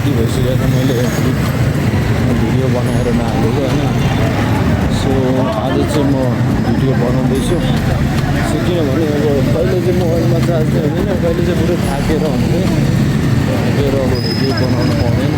कति भइसक्यो त मैले भिडियो बनाएर नहालेको होइन। सो आज चाहिँ म भिडियो बनाउँदैछु। सो किनभने अब कहिले चाहिँ मोबाइलमा चार्ज चाहिँ हुँदैन, कहिले चाहिँ पुरै थाकेर हुन्थेँ, थाकेर अब भिडियो बनाउनु पाउँदैन।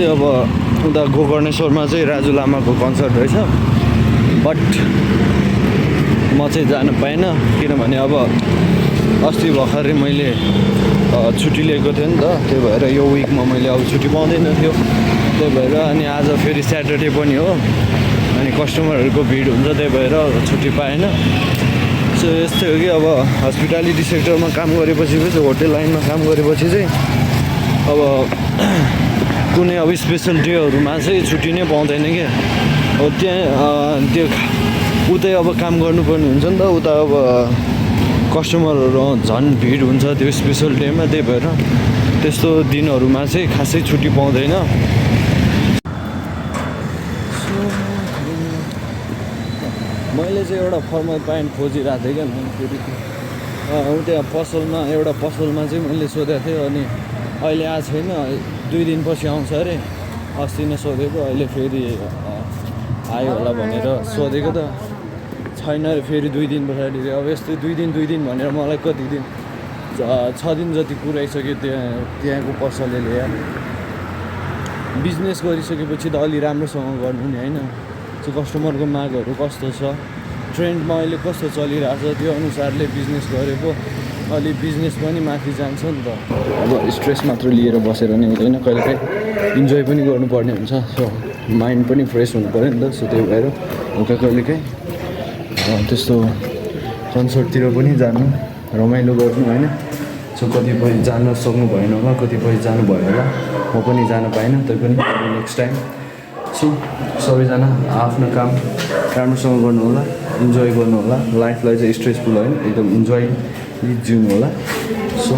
अब उता गोकर्णेश्वरमा चाहिँ राजु लामाको कन्सर्ट रहेछ, बट म चाहिँ जान पाइनँ किनभने अब अस्ति भर्खरै मैले छुट्टी लिएको थिएँ नि त, त्यही भएर यो विकमा मैले अब छुट्टी पाउँदैन थियो, त्यही भएर अनि आज फेरि स्याटरडे पनि हो अनि कस्टमरहरूको भिड हुन्छ, त्यही भएर छुट्टी पाएन। सो यस्तै हो कि अब हस्पिटालिटी सेक्टरमा काम गरेपछि चाहिँ होटेल लाइनमा काम गरेपछि चाहिँ अब कुनै अब स्पेसल डेहरूमा चाहिँ छुट्टी नै पाउँदैन क्या। अब त्यहाँ त्यो उतै अब काम गर्नुपर्ने हुन्छ नि त, उता अब कस्टमरहरू झन् भिड हुन्छ त्यो स्पेसल डेमा, त्यही भएर त्यस्तो दिनहरूमा चाहिँ खासै छुट्टी पाउँदैन। मैले चाहिँ एउटा फर्मल प्यान्ट खोजिरहेको थिएँ क्या, मैले फेरि त्यहाँ पसलमा एउटा पसलमा चाहिँ मैले सोधेको थिएँ, अनि अहिले आएको छैन, 2 दिनपछि आउँछ अरे। अस्ति नै सोधेको, अहिले फेरि आयो होला भनेर सोधेको त छैन अरे, फेरि 2 दिन पछाडि। अब यस्तै 2 दिन भनेर मलाई कति दिन 6 दिन जति पुऱ्याइसक्यो त्यहाँको पसलले यार। बिजनेस गरिसकेपछि त अलि राम्रोसँग गर्नु नि होइन। त्यो कस्टमरको मागहरू कस्तो छ, ट्रेन्डमा अहिले कस्तो चलिरहेको छ, त्यो अनुसारले बिजनेस गरेको अलि बिजनेस पनि माथि जान्छ नि त। अब स्ट्रेस मात्र लिएर बसेर नि हुँदैन, कहिलेकाहीँ इन्जोय पनि गर्नुपर्ने हुन्छ। सो माइन्ड पनि फ्रेस हुनु पऱ्यो नि त। सो त्यही भएर हल्का कहिलेकाहीँ त्यस्तो कन्सर्टतिर पनि जानु, रमाइलो गर्नु होइन। सो कतिपय जान सक्नु भएन होला, कतिपय जानुभयो होला, म पनि जान पाइनँ, तै पनि नेक्स्ट टाइम। सो सबैजना आफ्नो काम राम्रोसँग गर्नु होला, इन्जोय गर्नु होला, लाइफलाई चाहिँ स्ट्रेसफुल होइन एकदम इन्जोय जिउनु होला। सो